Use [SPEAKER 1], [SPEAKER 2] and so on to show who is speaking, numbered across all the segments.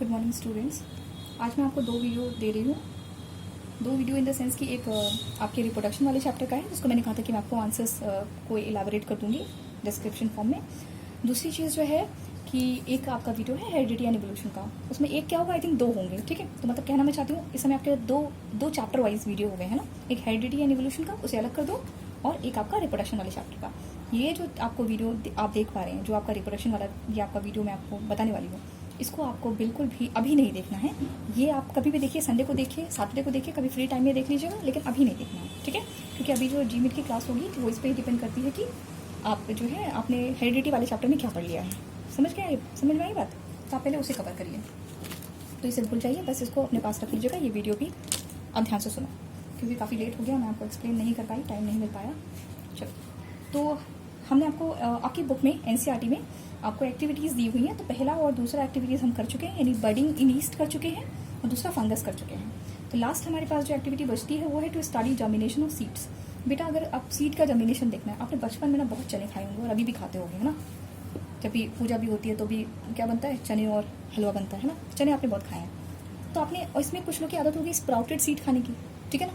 [SPEAKER 1] Good morning students. आज मैं आपको 2 वीडियो दे रही हूँ। 2 वीडियो इन द सेंस कि एक आपके रिप्रोडक्शन वाले चैप्टर का है, जिसको मैंने कहा था कि मैं आपको आंसर्स को इलाबोरेट कर दूंगी डिस्क्रिप्शन फॉर्म में। दूसरी चीज़ जो है कि एक आपका वीडियो है हेरिडिटी एंड इवोल्यूशन का, उसमें एक क्या होगा, आई थिंक 2 होंगे। ठीक है, तो मतलब कहना मैं चाहती हूँ इस समय आपके दो चैप्टर वाइज वीडियो हो गए हैं ना। एक हेरिडिटी एंड इवोल्यूशन का, उसे अलग कर दो, और एक आपका रिप्रोडक्शन वाले चैप्टर का। ये जो आपको वीडियो आप देख पा रहे हैं, जो आपका रिप्रोडक्शन वाला ये आपका वीडियो मैं आपको बताने वाली हूँ, इसको आपको बिल्कुल भी अभी नहीं देखना है। ये आप कभी भी देखिए, संडे को देखिए, सैटरडे को देखिए, कभी फ्री टाइम में देख लीजिएगा, लेकिन अभी नहीं देखना है। ठीक है, क्योंकि अभी जो जीमिट की क्लास होगी वो इस पर ही डिपेंड करती है कि आप जो है आपने हेरिडिटी वाले चैप्टर में क्या पढ़ लिया है। समझ में आई बात? तो आप पहले उसे कवर करिए। तो इसे भूल जाइए, बस इसको अपने पास रख लीजिएगा। ये वीडियो भी अब ध्यान से सुनो, क्योंकि काफ़ी लेट हो गया, मैं आपको एक्सप्लेन नहीं कर पाई, टाइम नहीं मिल पाया। चलो, तो हमने आपको आपकी बुक में एनसीईआरटी में आपको एक्टिविटीज़ दी हुई हैं। तो पहला और दूसरा एक्टिविटीज़ हम कर चुके हैं, यानी बडिंग इन ईस्ट कर चुके हैं, और दूसरा फंगस कर चुके हैं। तो लास्ट हमारे पास जो एक्टिविटी बचती है वो है to study germination of seeds. बेटा, अगर आप सीड का जर्मिनेशन देखना है, आपने बचपन में ना बहुत चने खाए होंगे और अभी भी खाते होंगे, है ना। जब भी पूजा भी होती है तो भी क्या बनता है, चने और हलवा बनता है ना। चने आपने बहुत खाए हैं। तो आपने, और इसमें कुछ लोग की आदत होगी स्प्राउटेड सीड खाने की, ठीक है ना।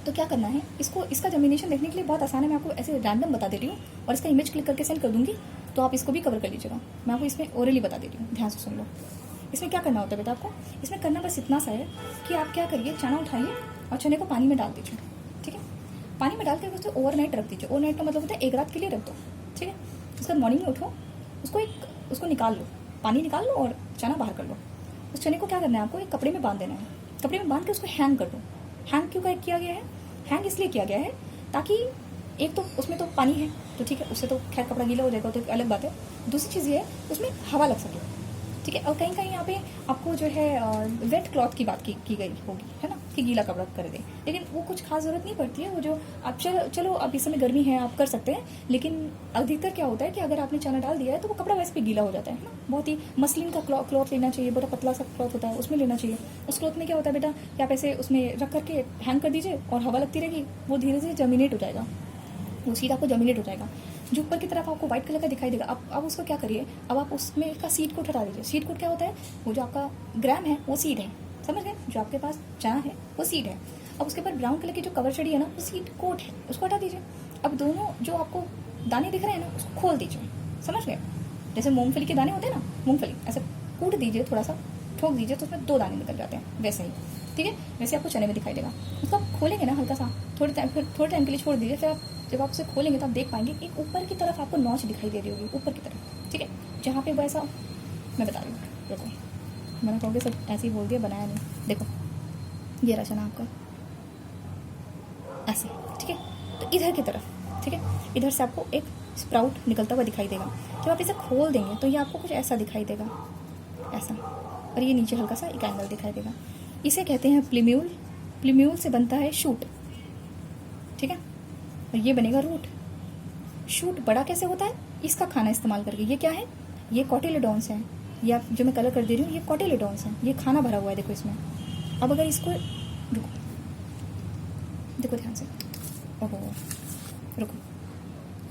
[SPEAKER 1] तो क्या करना है, इसका जर्मिनेशन देखने के लिए बहुत आसान है। मैं आपको ऐसे रैंडम बता दे रही हूँ, और इसका इमेज क्लिक करके सेंड कर दूंगी, तो आप इसको भी कवर कर लीजिएगा। मैं आपको इसमें ओरली बता दे रही हूँ, ध्यान से सुन लो। इसमें क्या करना होता है बेटा आपको, इसमें करना बस इतना सा है कि आप क्या करिए, चना उठाइए और चने को पानी में डाल दीजिए। ठीक है, पानी में डाल कर उसे ओवरनाइट रख दीजिए। ओवरनाइट का मतलब होता है 1 रात के लिए रख दो। ठीक है, उसके बाद मॉर्निंग में उठो, उसको निकाल लो, पानी निकाल लो और चना बाहर कर लो। उस चने को क्या करना है आपको, एक कपड़े में बांध देना है। कपड़े में बांध के उसको हैंग कर दो। हैंग क्यों किया गया है, हैंग इसलिए किया गया है ताकि एक तो उसमें तो पानी है, तो ठीक है, उससे तो खैर कपड़ा गीला हो जाएगा, तो एक अलग बात है। दूसरी चीज़ ये है उसमें हवा लग सके। ठीक है, और कहीं कहीं यहाँ पे आपको जो है वेट क्लॉथ की बात की गई होगी, है ना, कि गीला कपड़ा कर दे, लेकिन वो कुछ खास जरूरत नहीं पड़ती है। वो जो आप चलो अब इस समय गर्मी है, आप कर सकते हैं, लेकिन अधिकतर क्या होता है कि अगर आपने चना डाल दिया है तो वो कपड़ा वैसे भी गीला हो जाता है ना। बहुत ही मसलिन का क्लॉथ लेना चाहिए, बड़ा पतला सा क्लॉथ होता है, उसमें लेना चाहिए। उस क्लॉथ में क्या होता है बेटा कि आप ऐसे उसमें रख करके हैंग कर दीजिए और हवा लगती रहेगी, वो धीरे धीरे जर्मिनेट हो जाएगा, वो सीड आपको जर्मिनेट हो जाएगा। जो ऊपर की तरफ आपको व्हाइट कलर का दिखाई देगा, अब उसको क्या करिए, अब आप उसमें का सीड कोट हटा दीजिए। सीड कोट क्या होता है, वो जो आपका ग्राम है वो सीड है, समझ गए। जो आपके पास चना है वो सीड है। अब उसके ऊपर ब्राउन कलर की जो कवर चढ़ी है ना, वो सीड कोट है, उसको हटा दीजिए। अब दोनों जो आपको दाने दिख रहे हैं ना, उसको खोल दीजिए, समझ गए। जैसे मूंगफली के दाने होते हैं ना, मूंगफली ऐसे कूट दीजिए, थोड़ा सा ठोक दीजिए, तो उसमें 2 दाने निकल जाते हैं, वैसे ही। ठीक है, वैसे आपको चने में दिखाई देगा। उसको आप खोलेंगे ना हल्का सा, थोड़े टाइम के लिए छोड़ दीजिए। फिर जब आप उसे खोलेंगे तो आप देख पाएंगे एक ऊपर की तरफ आपको नॉच दिखाई दे रही होगी, ऊपर की तरफ। ठीक है, जहाँ पे वैसा मैं बता रही हूँ, देखो, मैंने कहोगे सब ऐसे ही बोल दिया, बनाया नहीं। देखो ये रहा चना आपका ऐसे, ठीक है। तो इधर की तरफ, ठीक है, इधर से आपको एक स्प्राउट निकलता हुआ दिखाई देगा। जब आप इसे खोल देंगे तो ये आपको कुछ ऐसा दिखाई देगा, ऐसा, और ये नीचे हल्का सा एक एंगल दिखाई देगा। इसे कहते हैं प्लीम्यूल। प्लीम्यूल से बनता है शूट, ठीक है, और ये बनेगा रूट। शूट बड़ा कैसे होता है, इसका खाना इस्तेमाल करके। ये क्या है, ये कॉटिलेडॉन्स है, ये आप जो मैं कलर कर दे रही हूँ, ये कॉटिलेडॉन्स है, ये खाना भरा हुआ है, देखो इसमें। अब अगर इसको रुको, देखो ध्यान से, ओहो रुको,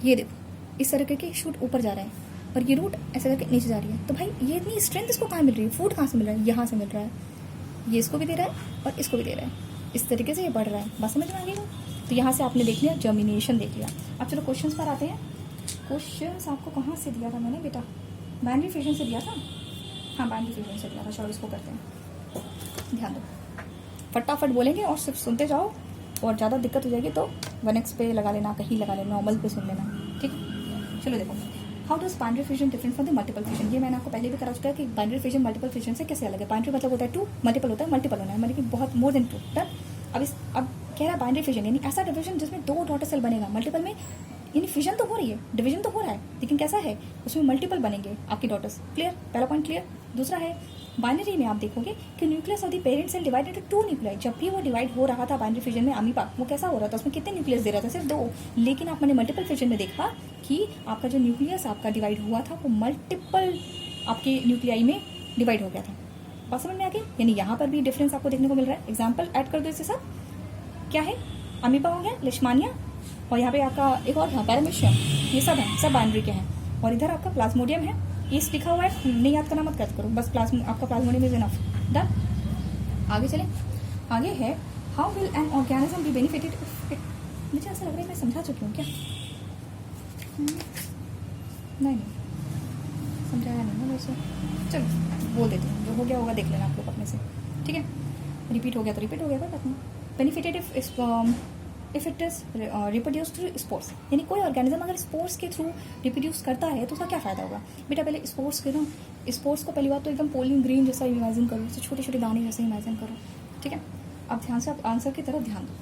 [SPEAKER 1] ये देखो, इस तरह करके शूट ऊपर जा रहा है और ये रूट ऐसे करके नीचे जा रही है। तो भाई ये इतनी स्ट्रेंथ इसको कहाँ मिल रही है, फूड कहाँ से मिल रहा है, यहाँ से मिल रहा है। ये इसको भी दे रहा है और इसको भी दे रहा है, इस तरीके से ये बढ़ रहा है। बात समझ में आ गई। तो यहाँ से आपने देख लिया जर्मिनेशन, देख लिया। अब चलो क्वेश्चंस पर आते हैं। क्वेश्चंस आपको कहाँ से दिया था मैंने बेटा, बाइनरी फ्यूजन से दिया था। हाँ, बाइनरी फ्यूजन से दिया था। चलो इसको करते हैं, ध्यान दो, फटाफट बोलेंगे और सिर्फ सुनते जाओ, और ज़्यादा दिक्कत हो जाएगी तो 1x पे लगा लेना, कहीं लगा लेना, नॉर्मल पे सुन लेना, ठीक है। चलो देखो, how does binary fusion different from the multiple fusion. ये मैंने आपको पहले भी करा चुका है कि बाइनरी फ्यूजन मल्टीपल फ्यूजन से कैसे अलग है। बाइनरी मतलब होता है 2, मल्टीपल होता है मल्टीपल होना है, मतलब कि बहुत मोर देन 2। डन। अब कह रहा है बाइनरी फ्यूजन यानी ऐसा डिवीजन जिसमें 2 डॉटर सेल बनेगा। मल्टीपल में यानी फ्यूजन तो हो रही है, डिवीजन तो हो रहा है, लेकिन कैसा है, उसमें मल्टीपल बनेंगे आपकी डॉटर्स। क्लियर, पहला पॉइंट क्लियर। दूसरा है बाइनरी में आप देखोगे कि nucleus of the parent cell divided into 2 nuclei. जब भी वो डिवाइड हो रहा था बाइनरी फ्यूजन में अमीबा, वो कैसा हो रहा था, उसमें कितने न्यूक्लियस दे रहा था, सिर्फ 2। लेकिन आपने मल्टीपल फ्यूजन में देखा कि आपका जो न्यूक्लियस आपका डिवाइड हुआ था वो मल्टीपल आपके न्यूक्लियाई में डिवाइड हो गया था। बात समझ में आ गई। यानी यहाँ पर भी डिफरेंस आपको देखने को मिल रहा है। एग्जाम्पल ऐड कर दो इसके साथ, क्या है, अमीबा हो गया, लिशमानिया, और यहाँ पे आपका एक और था पैरामीशियम। ये सब है, सब बाइनरी के हैं। और इधर आपका प्लाज्मोडियम है, ईस्ट लिखा हुआ है, नहीं याद करना मत करो, बस प्लाज्मा, आपका प्लाज्मोडियम इज इनफ। डन। आगे चलें। आगे है how will an organism be benefited if it, मुझे ऐसा लग रहा है मैं समझा चुकी हूँ क्या? नहीं समझाया नहीं ना वैसे, चलो बोल देती हूँ, जो हो गया होगा देख लेना आप लोग अपने से, ठीक है। रिपीट हो गया तो रिपीट हो गया, कोई बात नहीं। Benefited if it is reproduce through spores, यानी कोई ऑर्गेनिज्म अगर स्पोर्स के थ्रू रिप्रोड्यूस करता है तो उसका क्या फ़ायदा होगा? बेटा पहले स्पोर्स के ना, स्पोर्स को पहली बात तो एकदम पोलिंग ग्रीन जैसा इमेजिन करो, जैसे छोटे छोटे दाने जैसे इमेजिन करो, ठीक है। अब ध्यान से आप आंसर की तरफ ध्यान दो।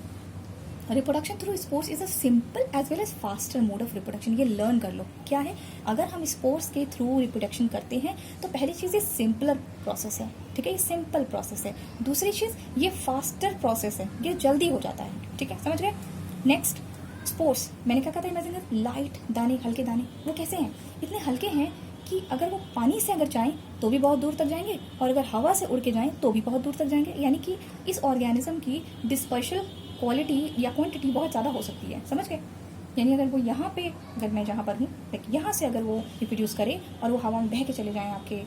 [SPEAKER 1] Reproduction through spores is a simple as well as faster mode of reproduction, ये लर्न कर लो क्या है। अगर हम स्पोर्स के थ्रू रिप्रोडक्शन करते हैं तो पहली चीज़ ये सिंपलर प्रोसेस है, ठीक है, ये सिंपल प्रोसेस है। दूसरी चीज़ ये फास्टर प्रोसेस है, ये जल्दी हो जाता है, ठीक है, समझ गए। नेक्स्ट स्पोर्स, मैंने क्या कहा था इमेजिन, लाइट दाने, हल्के दाने, वो कैसे हैं? इतने हल्के हैं कि अगर वो पानी से अगर जाएं तो भी बहुत दूर तक जाएंगे, और अगर हवा से उड़ के जाएं तो भी बहुत दूर तक जाएंगे, यानी कि इस ऑर्गेनिज्म की डिस्पर्शल क्वालिटी या क्वांटिटी बहुत ज़्यादा हो सकती है, समझ गए। यानी अगर वो यहाँ पे, अगर मैं जहाँ पर हूँ, यहाँ से अगर वो रिप्रोड्यूस करे और वो हवा में बह के चले जाएँ आपके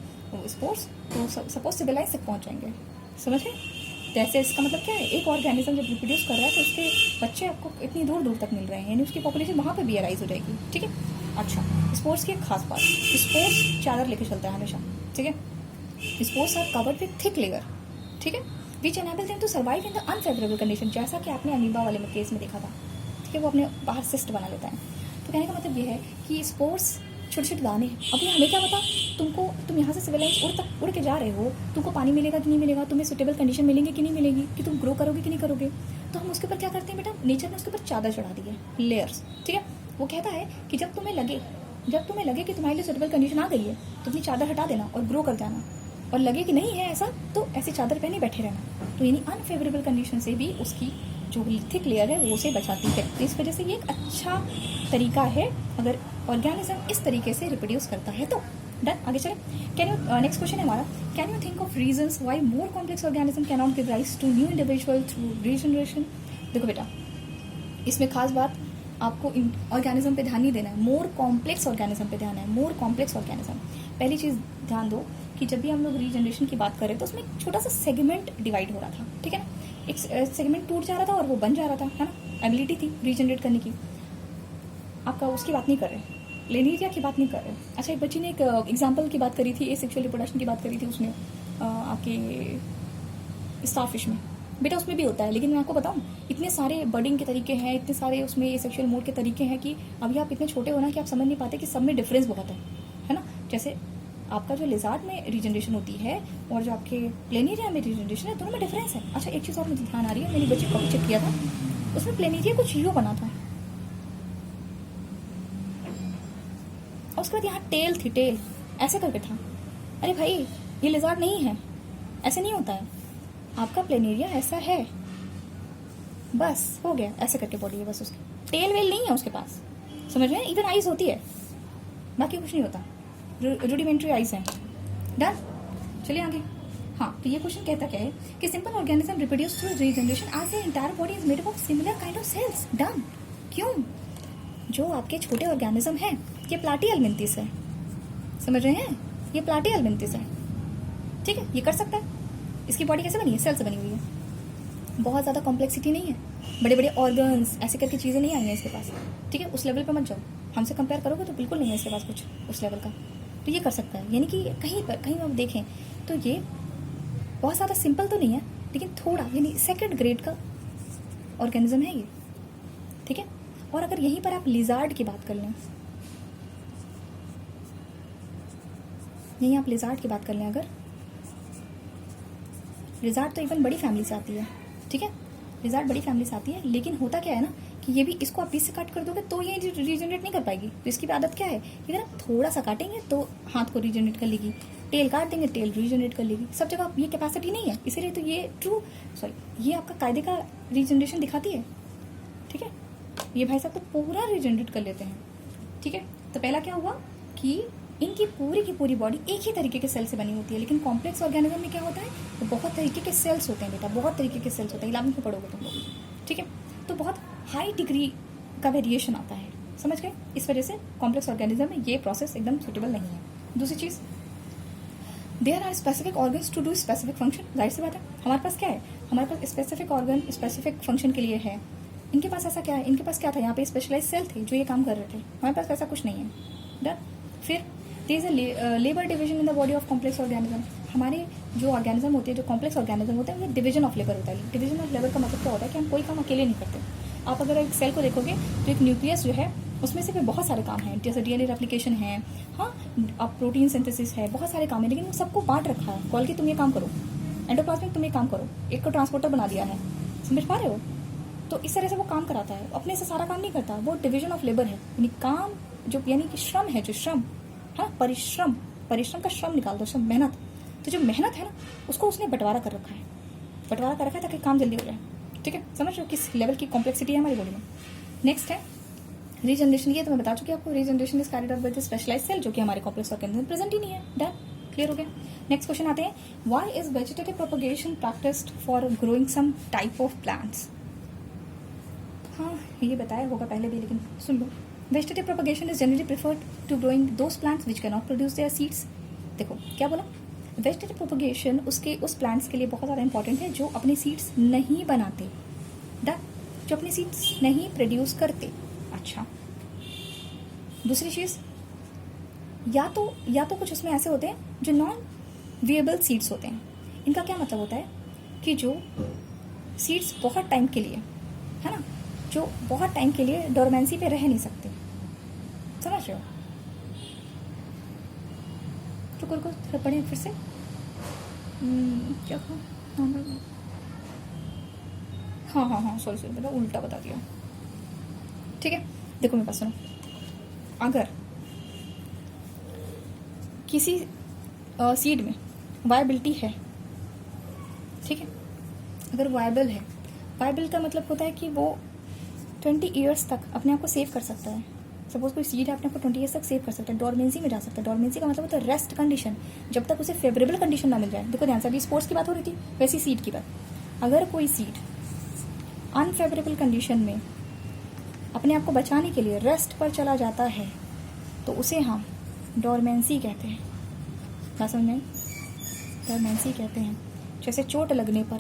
[SPEAKER 1] स्पोर्स, तो सपोज सिविलाइज तक पहुँच जाएंगे, समझ गए। जैसे इसका मतलब क्या है, एक ऑर्गेनिज्म जब रिप्रोड्यूस कर रहा है तो उसके बच्चे आपको इतनी दूर दूर तक मिल रहे हैं, यानी उसकी पॉपुलेशन वहाँ पर भी अराइज हो जाएगी, ठीक है। अच्छा, स्पोर्ट्स की एक खास बात, स्पोर्ट्स चादर लेके चलता है हमेशा, ठीक है। Spores are covered with thick layer, ठीक है, which enable them to survive in the unfavourable condition, जैसा कि आपने अमीबा वाले में केस में देखा था, ठीक है, वो अपने बाहर सिस्ट बना लेता है। तो कहने का मतलब ये है कि स्पोर्ट्स छोटे छोटे दाने हैं। अभी हमें क्या पता, तुम यहाँ से सिविलाइज उड़ के जा रहे हो, तुमको पानी मिलेगा कि नहीं मिलेगा, तुम्हें सुटेबल कंडीशन मिलेंगे कि नहीं मिलेगी, कि तुम ग्रो करोगे कि नहीं करोगे। तो हम उसके ऊपर क्या करते हैं बेटा, नेचर ने उसके ऊपर चादर चढ़ा दी है, लेयर्स, ठीक है। वो कहता है कि जब तुम्हें लगे कि तुम्हारे लिए सुटेबल कंडीशन आ गई है तो अपनी चादर हटा देना और ग्रो कर जाना, और लगे कि नहीं है ऐसा तो ऐसी चादर पहने बैठे रहना। तो यानी अनफेवरेबल कंडीशन से भी उसकी जो थिक लेयर है वो उसे बचाती है। तो इस वजह से ये एक अच्छा तरीका है अगर ऑर्गेनिज्म इस तरीके से रिप्रोड्यूस करता है तो। डन, आगे चलें। नेक्स्ट क्वेश्चन है हमारा, can you think of reasons why more complex organism can not give rise to new individual through regeneration. देखो बेटा, इसमें खास बात आपको ऑर्गेनिज्म पे ध्यान नहीं देना है, मोर कॉम्प्लेक्स ऑर्गेनिज्म पे ध्यान है, मोर कॉम्प्लेक्स ऑर्गेनिज्म। पहली चीज़ ध्यान दो कि जब भी हम लोग रीजनरेशन की बात करें तो उसमें एक छोटा सा सेगमेंट डिवाइड हो रहा था, ठीक है ना, एक सेगमेंट टूट जा रहा था और वो बन जा रहा था, है ना, एबिलिटी थी रीजनरेट करने की। आपका उसकी बात नहीं कर रहे, प्लेनिरिया की बात नहीं कर रहे। अच्छा, एक बच्ची ने एक एग्जाम्पल की बात करी थी, एसेक्सुअल रिप्रोडक्शन की बात करी थी उसने आपके स्टारफिश में। बेटा उसमें भी होता है, लेकिन मैं आपको बताऊं, इतने सारे बर्डिंग के तरीके हैं, इतने सारे उसमें एसेक्सुअल मोड के तरीके हैं कि अभी आप इतने छोटे हो ना कि आप समझ नहीं पाते कि सब में डिफरेंस बहुत है ना। जैसे आपका जो लिजार्ड में रीजनरेशन होती है और जो आपके प्लेनेरिया में रीजनरेशन है, दोनों में डिफरेंस है। अच्छा, एक चीज़ और मुझे ध्यान आ रही है, मैंने बच्चे को भी चेक किया था, उसमें प्लेनेरिया कुछ यूँ बना था और उसके बाद यहाँ टेल थी, टेल ऐसे करके था। अरे भाई, ये लिजार्ड नहीं है, ऐसे नहीं होता है, आपका प्लेनेरिया ऐसा है, बस हो गया, ऐसे करके बॉडी है बस, उसकी टेल वेल नहीं है उसके पास, समझ रहे हैं। इवन आइज होती है, बाकी कुछ नहीं होता, रूडिमेंट्री आइज है। डन, चलिए आगे। हाँ, तो ये क्वेश्चन कहता क्या है कि simple organism reproduce through regeneration as the entire body is made up of similar kind of cells. Done, क्यों? जो आपके छोटे ऑर्गेनिज्म हैं ये प्लाटिहेल्मिन्थस है, समझ रहे हैं, ये प्लाटिहेल्मिन्थस है, ठीक है, ये कर सकता है। इसकी बॉडी कैसे बनी है, सेल से बनी हुई है, बहुत ज़्यादा कॉम्प्लेक्सिटी नहीं है, बड़े बड़े ऑर्गन्स ऐसे करके चीज़ें नहीं आई हैं इसके पास, ठीक है। उस लेवल पे मत जाओ, हमसे कंपेयर करोगे तो बिल्कुल नहीं है इसके पास कुछ उस लेवल का। तो ये कर सकता है, यानी कि कहीं आप देखें तो ये बहुत ज़्यादा सिंपल तो नहीं है, लेकिन थोड़ा यानी सेकंड ग्रेड का ऑर्गेनिज्म है ये, ठीक है। और अगर यहीं पर आप लिजार्ड की बात कर लें, यहीं आप लिजार्ड की बात कर लें, अगर लिजार्ड तो इवन बड़ी फैमिली से आती है, ठीक है, लिजार्ड बड़ी फैमिली से आती है, लेकिन होता क्या है ना कि ये भी, इसको आप बीच से काट कर दोगे तो ये रीजनरेट नहीं कर पाएगी। तो इसकी भी आदत क्या है कि अगर आप थोड़ा सा काटेंगे तो हाथ को रीजनरेट कर लेगी, टेल काट देंगे टेल रीजनरेट कर लेगी, सब जगह ये कैपेसिटी नहीं है, इसीलिए तो ये ये आपका कायदे का रीजनरेशन दिखाती है, ठीक है। ये भाई साहब तो पूरा रीजनरेट कर लेते हैं, ठीक है। तो पहला क्या हुआ कि इनकी पूरी की पूरी बॉडी एक ही तरीके के सेल से बनी होती है, लेकिन कॉम्प्लेक्स ऑर्गेनिज्म में क्या होता है, तो बहुत तरीके के सेल्स होते हैं बेटा, बहुत तरीके के सेल्स होते हैं, 11वीं में पढ़ोगे तुम लोग, ठीक है। तो बहुत हाई डिग्री का वेरिएशन आता है, समझ गए। इस वजह से कॉम्प्लेक्स ऑर्गेनिज्म में ये प्रोसेस एकदम सुटेबल नहीं है। दूसरी चीज़, there are specific organs to do specific function. जाहिर सी बात है, हमारे पास क्या है, हमारे पास स्पेसिफिक ऑर्गन स्पेसिफिक फंक्शन के लिए है। इनके पास ऐसा क्या है, इनके पास क्या था, यहाँ पे स्पेशलाइज सेल थे जो ये काम कर रहे थे, हमारे पास वैसा कुछ नहीं है। डन। फिर there is a labour division in the body of complex organism. हमारे जो ऑर्गेनिज्म होते हैं, जो कॉम्प्लेक्स ऑर्गेनिज्म होते हैं, वो डिवीजन ऑफ लेबर होता है। डिवीजन ऑफ लेबर का मतलब क्या होता है कि हम कोई काम अकेले नहीं करते। आप अगर एक सेल को देखोगे तो एक न्यूक्लियस जो है उसमें से बहुत सारे काम हैं, जैसे डीएनए रेप्लिकेशन है, हाँ, अब प्रोटीन सिंथेसिस है, बहुत सारे काम है, लेकिन वो सबको बांट रखा है। कॉल की तुम ये काम करो, एंडोप्लाज्मिक तुम ये काम करो, एक को ट्रांसपोर्टर बना दिया है, समझ पा रहे हो। तो इस तरह से वो काम कराता है, अपने से सारा काम नहीं करता। वो डिवीजन ऑफ लेबर है, यानी काम जो, यानी कि श्रम है, जो श्रम, हाँ, परिश्रम, परिश्रम का श्रम निकाल दो, श्रम मेहनत। तो जो मेहनत है ना, उसको उसने बंटवारा कर रखा है, बंटवारा कर रखा है ताकि काम जल्दी हो जाए। ठीक है, समझ रहे हो किस लेवल की कॉम्प्लेक्सिटी है हमारी बॉडी में। नेक्स्ट है रीजनरेशन। ये तो मैं बता चुकी आपको, regeneration is carried out by the specialised cell, जो कि हमारे कॉम्प्लेक्स ऑर्गेनिज्म में प्रेजेंट ही नहीं है। डन, क्लियर हो गया। नेक्स्ट क्वेश्चन आते हैं, why is vegetative propagation practised for growing some type of plants. हाँ, ये बताया होगा पहले भी, लेकिन सुन लो। Vegetative propagation is generally preferred to growing those plants which can not produce their seeds. देखो क्या बोला, वेजिटेटिव प्रोपगेशन उसके उस प्लांट्स के लिए बहुत ज़्यादा इंपॉर्टेंट है जो अपने सीड्स नहीं बनाते। डन, जो अपने सीड्स नहीं प्रोड्यूस करते। अच्छा, दूसरी चीज़, या तो कुछ उसमें ऐसे होते हैं जो नॉन विएबल सीड्स होते हैं। इनका क्या मतलब होता है कि जो सीड्स बहुत टाइम के लिए, है ना, जो बहुत टाइम के लिए डोरमेंसी पे रह नहीं सकते। समझ रहे हो। रुको रुको, थोड़ा पढ़ें फिर से। क्या हाँ, सॉरी बेटा, उल्टा बता दिया। ठीक है, देखो मेरे पास सुनो, अगर किसी सीड में वायबिलिटी है, ठीक है, अगर वायबल है, वायबल का मतलब होता है कि वो 20 ईयर्स तक अपने आप को सेव कर सकता है। सपोज कोई सीड है, अपने आप को 20 ईयर्स तक सेव कर सकता है, डोरमेंसी में जा सकता है। डोरमेंसी का मतलब होता है रेस्ट कंडीशन, जब तक उसे फेवरेबल कंडीशन ना मिल जाए। देखो ध्यान से, अभी स्पोर्ट्स की बात हो रही थी, वैसी सीड की बात। अगर कोई सीड अनफेवरेबल कंडीशन में अपने आप को बचाने के लिए रेस्ट पर चला जाता है, तो उसे हम डोरमेंसी कहते हैं। क्या समझ में? डोरमेंसी कहते हैं। जैसे चोट लगने पर,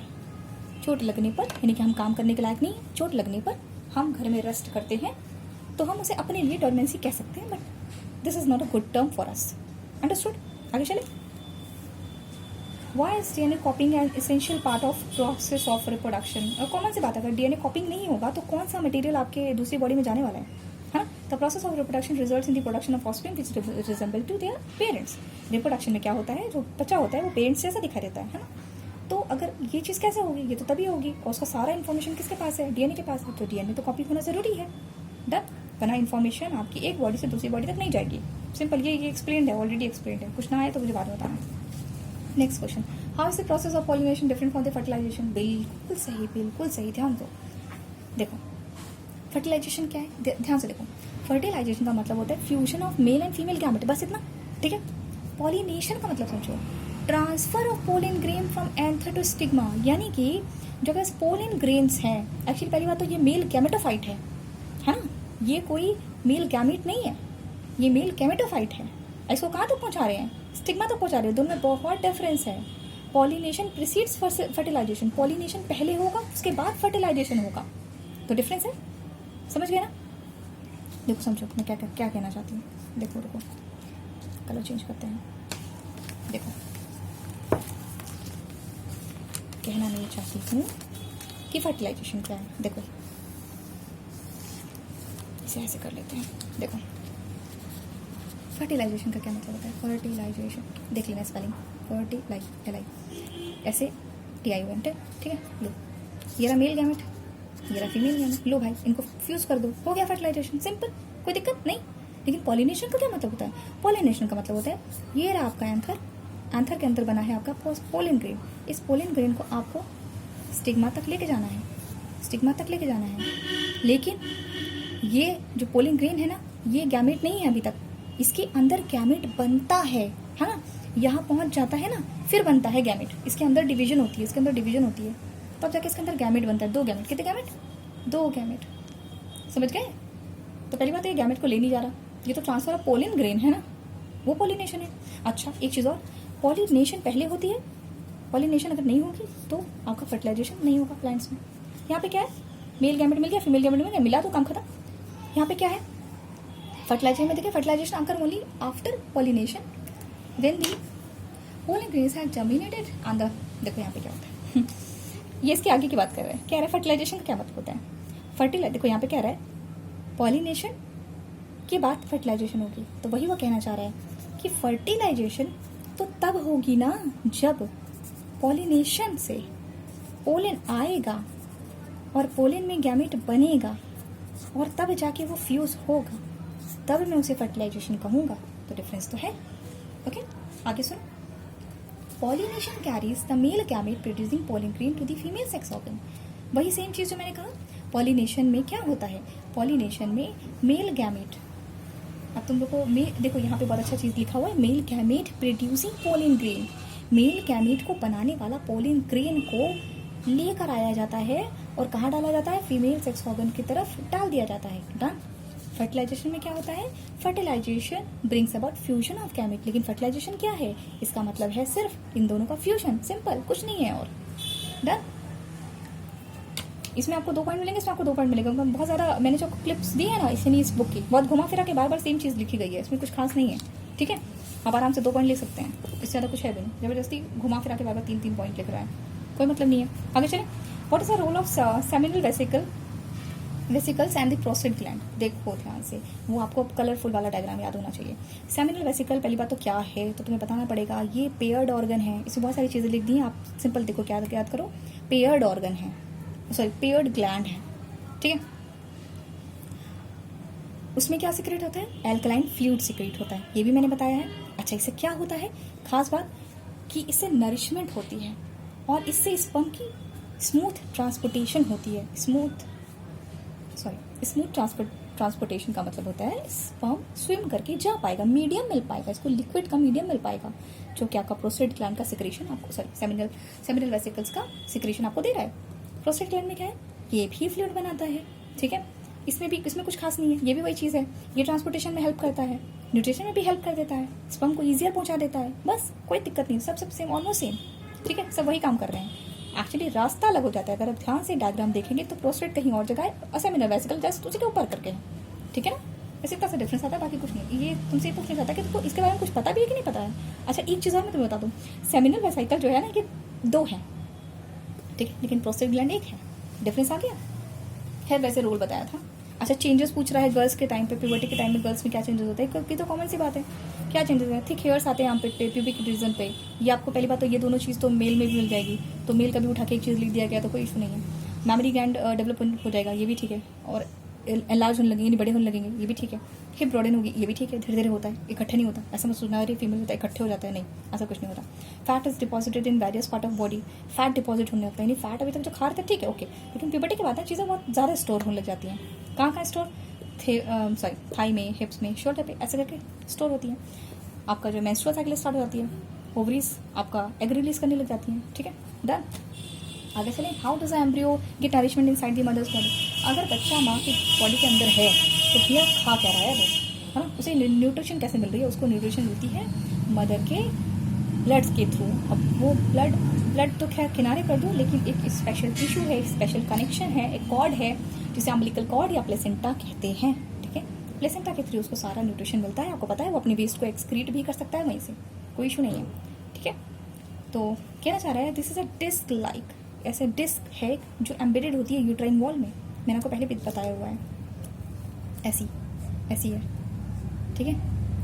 [SPEAKER 1] यानी कि हम काम करने के लायक नहीं, चोट लगने पर हम घर में रेस्ट करते हैं, तो हम उसे अपने लिए डोरमेंसी कह सकते हैं, but this is not a good term for us. Understood? आगे चले। Why is DNA copying an essential part of process of reproduction? Common सी बात है, अगर डीएनए कॉपिंग नहीं होगा तो कौन सा मटेरियल आपके दूसरी बॉडी में जाने वाला है ना? The process of reproduction results in the production of offspring which resemble to their parents. Reproduction में क्या होता है, जो बच्चा होता है वो पेरेंट्स जैसा दिखाई देता है ना? तो अगर ये चीज़ कैसे होगी, ये तो तभी होगी, और उसका सारा इन्फॉर्मेशन किसके पास है, डीएनए के पास है। तो डीएनए तो कॉपी होना जरूरी है। डन, वरना इन्फॉर्मेशन आपकी एक बॉडी से दूसरी बॉडी तक नहीं जाएगी। सिंपल, ये एक्सप्लेन्ड है, ऑलरेडी एक्सप्लेन्ड है। कुछ ना आए तो मुझे बाद में बताना। Next question, how is the process of pollination different from the fertilisation. बिल्कुल सही, बिल्कुल सही, ध्यान दो। देखो फर्टिलाइजेशन क्या है, ध्यान से देखो। फर्टिलाइजेशन का मतलब होता है fusion of male and female gamete, बस इतना, ठीक है। पॉलिनेशन का मतलब समझो, transfer of pollen grain from anther to stigma, यानी कि जो अगर पोलन ग्रेन्स हैं, एक्चुअली पहली बात तो ये मेल गैमेटोफाइट है ना, ये कोई मेल गैमेट नहीं है, ये मेल गैमेटोफाइट है। इसको कहाँ तक पहुँचा रहे हैं, स्टिग्मा तक पहुँचा रहे हैं। दोनों में बहुत डिफरेंस है। पॉलिनेशन प्रीसीड्स फर्टिलाइजेशन, पॉलिनेशन पहले होगा, उसके बाद फर्टिलाइजेशन होगा, तो डिफरेंस है। समझ गए ना? देखो समझो मैं क्या कहना चाहती हूँ। देखो रुको, कलर चेंज करते हैं। देखो, कहना नहीं चाहती हूँ कि फर्टिलाइजेशन क्या है। देखो इसे ऐसे कर लेते हैं। देखो फर्टिलाइजेशन का क्या मतलब होता है, फर्टिलाइजेशन देख लेना स्पेलिंग, फर्टिलाइज ऐसे TION, ठीक है। लो, ये रहा मेल गैमेट, ये रहा फीमेल गैमेट, लो भाई इनको फ्यूज कर दो, हो गया फर्टिलाइजेशन, सिंपल, कोई दिक्कत नहीं। लेकिन पॉलिनेशन का क्या मतलब होता है, पॉलिनेशन का मतलब होता है ये रहा आपका एंथर के अंदर बना है आपका पोलन ग्रेन। इस पोलन ग्रेन को आपको स्टिग्मा तक लेके जाना है, लेकिन ये जो पोलन ग्रेन है ना, ये गैमेट नहीं है अभी तक, इसके अंदर गैमेट बनता है ना, यहाँ पहुँच जाता है ना, फिर बनता है गैमेट। इसके अंदर डिवीजन होती है, तब जाके इसके अंदर गैमेट बनता है। 2 गैमेट, कितने गैमेट, 2 गैमेट, समझ गए? तो पहली बात ये गैमेट को ले नहीं जा रहा, ये तो ट्रांसफर ऑफ पोलन ग्रेन है ना, वो पॉलिनेशन है। अच्छा एक चीज़ और, पॉलिनेशन पहले होती है, पॉलिनेशन अगर नहीं होगी तो आपका फर्टिलाइजेशन नहीं होगा प्लांट्स में। यहाँ पे क्या है, मेल गैमेट मिल गया, फीमेल गैमेट मिल गया, मिला तो काम खत्म। यहाँ पे क्या है, फर्टिलाइजेशन में देखिए फर्टिलाइजेशन आकर only after pollination when the pollen grains have germinated on the, देखो यहाँ पे क्या होता है ये इसके आगे की बात कर रहे हैं, कह रहा है फर्टिलाइजेशन का क्या मतलब होता है। फर्टिलाइज देखो यहाँ पे कह रहा है पॉलिनेशन के बाद फर्टिलाइजेशन होगी, तो वही वो कहना चाह रहा है कि फर्टिलाइजेशन तो तब होगी ना जब पॉलिनेशन से पोलन आएगा और पोलन में गैमेट बनेगा और तब जाके वो फ्यूज होगा, तब मैं उसे फर्टिलाइजेशन कहूँगा। तो डिफरेंस तो है। ओके आगे सुन, pollination carries the male gamete producing pollen grain to the female sex organ. वही सेम चीज़ जो मैंने कहा, पॉलिनेशन में क्या होता है, पॉलिनेशन में मेल गैमेट, अब तुम लोग को देखो यहाँ पे बहुत अच्छा चीज़ लिखा हुआ है, mail gamete producing pollen grain. Male gamete को बनाने वाला पोलन ग्रेन को लेकर आया जाता है और कहाँ डाला जाता है, फीमेल सेक्स ऑर्गन की तरफ डाल दिया जाता है। डन। फर्टिलाइजेशन में क्या होता है, fertilisation brings about fusion of gamete. लेकिन फर्टिलाइजेशन क्या है, इसका मतलब है सिर्फ इन दोनों का फ्यूजन, सिंपल, कुछ नहीं है और। डन। इसमें आपको 2 पॉइंट मिलेंगे, इसमें आपको 2 पॉइंट मिलेंगे। बहुत ज़्यादा मैंने जो क्लिप्स दी है ना इस बुक की, बहुत घुमा फिरा के बार बार सेम चीज़ लिखी गई है, इसमें कुछ खास नहीं है। ठीक है, आप आराम से 2 पॉइंट ले सकते हैं, इससे ज़्यादा कुछ है भी नहीं। जबरदस्ती घुमा फिरा के बार बार 3 पॉइंट लिख रहा है, कोई मतलब नहीं है। आगे चलें, what is the role of seminal vesicles and the prostate gland. देखो ध्यान से, वो आपको कलरफुल वाला डायग्राम याद होना चाहिए। सेमिनल वेसिकल पहली बात तो क्या है, तो तुम्हें बताना पड़ेगा, ये पेयर्ड ऑर्गन है। इसमें बहुत सारी चीज़ें लिख दी हैं, आप सिंपल देखो क्या याद करो, पेयर्ड ऑर्गन है, सॉरी पेयर्ड ग्लैंड है। ठीक है, उसमें क्या सिक्रेट होता है, एल्कलाइन फ्लूइड सिक्रेट होता है, ये भी मैंने बताया है। अच्छा इससे क्या होता है, खास बात कि इससे नरिशमेंट होती है और इससे स्पर्म की स्मूथ ट्रांसपोर्टेशन होती है। स्मूथ ट्रांसपोर्टेशन का मतलब होता है स्पर्म स्विम करके जा पाएगा, मीडियम मिल पाएगा, इसको लिक्विड का मीडियम मिल पाएगा, जो कि आपका प्रोस्टेट ग्लैंड का सिक्रेशन आपको, सेमिनल वेसिकल्स का सिक्रेशन आपको दे रहा है। प्रोस्टेट ग्लैंड में क्या है, ये भी फ्लूइड बनाता है। ठीक है, इसमें कुछ खास नहीं है, ये भी वही चीज़ है, ये ट्रांसपोर्टेशन में हेल्प करता है, न्यूट्रिशन में भी हेल्प कर देता है, स्पर्म को ईजियर पहुंचा देता है, बस कोई दिक्कत नहीं, सब सेम, ऑलमोस्ट सेम। ठीक है, सब वही काम कर रहे हैं। एक्चुअली रास्ता अलग हो जाता है, अगर आप ध्यान से डायग्राम देखेंगे तो प्रोस्टेट कहीं और जगह है और सेमिनल वेसिकल जस्ट उसी के ऊपर करके है। ठीक है ना, ऐसे इतना सा डिफरेंस आता है, बाकी कुछ नहीं। ये तुमसे पूछना चाहता है कि तुमको इसके बारे में कुछ पता भी है कि नहीं पता है। अच्छा एक चीज़ और मैं तुम्हें बता दूँ, सेमिनल वेसिकल जो है ना, ये 2 है, ठीक है, लेकिन प्रोस्टेट ग्लैंड 1 है। डिफरेंस आ गया है, वैसे रोल बताया था। अच्छा चेंजेस पूछ रहा है गर्ल्स के टाइम पे, प्यूबर्टी के टाइम में गर्ल्स में क्या चेंजेस होते हैं, क्योंकि तो कॉमन सी बात है, क्या चेंजेस है, थिक हेयर्स आते हैं यहाँ पे प्यूबिक रीजन पे। ये आपको पहली बात तो ये दोनों चीज़ तो मेल में भी मिल जाएगी, तो मेल का भी उठा के एक चीज़ लिख दिया गया तो कोई इशू नहीं है। मेमोरी ग्लैंड डेवलपमेंट हो जाएगा, ये भी ठीक है, और एनलार्ज होने लगेंगे, बड़े होने लगेंगे, ये भी ठीक है। हिप ब्रॉडन होगी, ये भी ठीक है, धीरे धीरे होता है, इकट्ठे नहीं होता। ऐसा मत सोचना अरे फीमेल होता है इकट्ठे हो जाता है, नहीं, ऐसा कुछ नहीं होता। Fat is deposited in various part of body, fat deposit होने लगता है, यानी फैट अभी तक जो खा रहे थे ठीक है ओके, लेकिन प्यूबर्टी के बाद चीज़ें बहुत ज़्यादा स्टोर होने लग जाती हैं। कहाँ स्टोर, थाई में, हिप्स में, शोल्डर पे, ऐसे करके स्टोर होती है। आपका जो मेंस्ट्रुअल साइकिल स्टार्ट हो जाती है, ओवरीज आपका एग रिलीज करने लग जाती हैं। ठीक है, डन। आगे चलें, how does embryo get nourishment inside the mother's body. अगर बच्चा माँ की बॉडी के अंदर है तो भैया खा क्या रहा है वो, है ना, उसे न्यूट्रिशन कैसे मिल रही है, उसको न्यूट्रिशन मिलती है मदर के ब्लड के थ्रू। अब वो ब्लड तो खैर किनारे कर दो, लेकिन एक स्पेशल टिश्यू है, एक स्पेशल कनेक्शन है, एक कॉर्ड है जिसे अम्बिलिकल कॉर्ड या प्लेसेंटा कहते हैं। ठीक है, प्लेसेंटा के थ्रू उसको सारा न्यूट्रिशन मिलता है। आपको पता है वो अपनी वेस्ट को एक्सक्रीट भी कर सकता है वहीं से, कोई इशू नहीं है। ठीक है, तो कहना चाह रहा है this is a disc like, ऐसे डिस्क है जो एम्बेडेड होती है यूट्राइन वॉल में, मैंने आपको पहले भी बताया हुआ है, ऐसी है। ठीक है,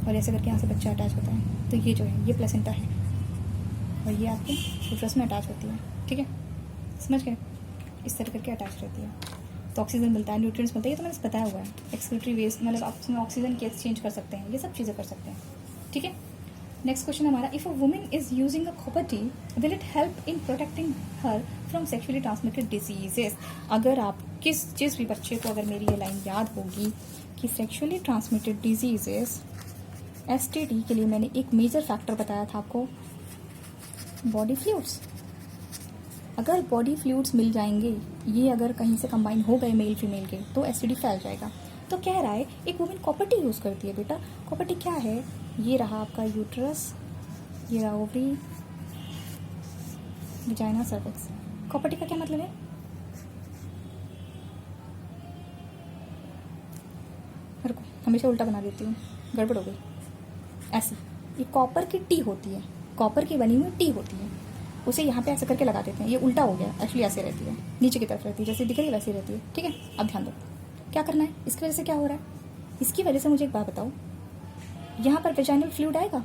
[SPEAKER 1] और ऐसे करके यहाँ से बच्चा अटैच होता है, तो ये जो है ये प्लेसेंटा है और ये आपके यूट्रस में अटैच होती है। ठीक है, समझ गए, इस तरह करके अटैच रहती है, तो ऑक्सीजन मिलता है, न्यूट्रिएंट्स मिलता है, ये तो मैंने बताया हुआ है। एक्सक्रीटरी वेस्ट मतलब आप उसमें ऑक्सीजन की एक्सचेंज कर सकते हैं, ये सब चीज़ें कर सकते हैं। ठीक है, नेक्स्ट क्वेश्चन हमारा, if a woman is using a copper T will it help in protecting her from sexually transmitted diseases. अगर आप जिस भी बच्चे को अगर मेरी ये लाइन याद होगी कि सेक्शुअली ट्रांसमिटेड डिजीजेस, STD के लिए मैंने एक मेजर फैक्टर बताया था आपको, बॉडी फ्लूइड्स। अगर बॉडी फ्लूइड्स मिल जाएंगे, ये अगर कहीं से कंबाइन हो गए मेल फीमेल के, तो STD फैल जाएगा। तो कह रहा है एक वुमेन कॉपर्टी यूज़ करती है। बेटा कॉपर्टी क्या है, ये रहा आपका यूट्रस, ये रहा ओवरी, वजाइना, सर्विक्स। कॉपर्टी का क्या मतलब है? रुको, हमेशा उल्टा बना देती हूँ, गड़बड़ हो गई। ऐसी ये कॉपर की टी होती है, कॉपर की बनी हुई टी होती है, उसे यहाँ पे ऐसे करके लगा देते हैं। ये उल्टा हो गया, एक्चुअली ऐसे रहती है, नीचे की तरफ रहती है, जैसे दिख रही है वैसे रहती है। ठीक है, अब ध्यान दो क्या करना है। इसकी वजह से क्या हो रहा है? इसकी वजह से मुझे एक बात बताओ, यहाँ पर वेजाइनल फ्लूइड आएगा,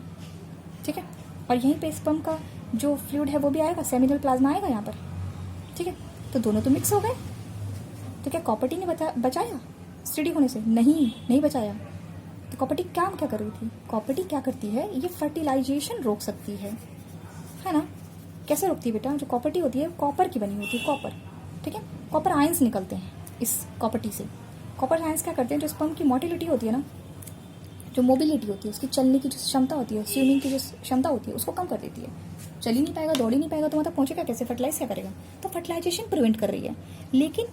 [SPEAKER 1] ठीक है, और यहीं पे स्पर्म का जो फ्लूइड है वो भी आएगा, सेमिनल प्लाज्मा आएगा यहाँ पर। ठीक है, तो दोनों तो मिक्स हो गए, तो क्या कॉपर टी ने बचाया स्टडी होने से? नहीं बचाया। तो कॉपर टी काम क्या कर रही थी? कॉपर टी क्या करती है? ये फर्टिलाइजेशन रोक सकती है ना? कैसे रोकती है बेटा? जो कॉपर टी होती है कॉपर की बनी होती है, कॉपर। ठीक है, कॉपर आयंस निकलते हैं इस कॉपर टी से। कॉपर आयंस क्या करते हैं? जो स्पर्म की मोटिलिटी होती है ना, जो मोबिलिटी होती है, उसकी चलने की जो क्षमता होती है, स्विमिंग की जो क्षमता होती है, उसको कम कर देती है। चल ही नहीं पाएगा, दौड़ ही नहीं पाएगा, तो मतलब पहुंचेगा कैसे? फर्टिलाइज क्या करेगा? तो फर्टिलाइजेशन प्रिवेंट कर रही है। लेकिन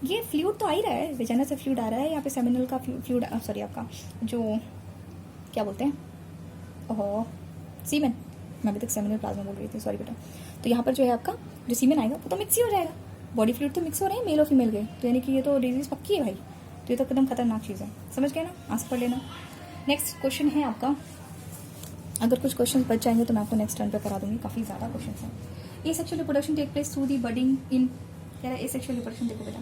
[SPEAKER 1] ये फ्लूइड तो आ ही रहा है, वेजाइना से फ्लूइड आ रहा है, यहाँ पे सेमिनल का फ्लूइड, सॉरी आपका जो क्या बोलते हैं, ओह सीमेन, मैं अभी तक सेमिनल प्लाज्मा बोल रही थी, सॉरी बेटा। तो यहाँ पर जो है आपका जो सीमेन आएगा वो तो मिक्स ही हो जाएगा, बॉडी फ्लूइड तो मिक्स हो रहे हैं, मेल और फीमेल के, तो यानी कि ये तो डिजीज पक्की है भाई। तो ये तो एकदम खतरनाक चीज़ है, समझ गए ना? आंसर पढ़ लेना। नेक्स्ट क्वेश्चन है आपका, अगर कुछ क्वेश्चन बच जाएंगे तो मैं आपको नेक्स्ट टर्न पे करा दूंगी, काफ़ी ज़्यादा क्वेश्चन हैं। Asexual reproduction take place through the budding in, कह रहा है ए सेक्शुअल रिप्रोडक्शन, देखो बेटा,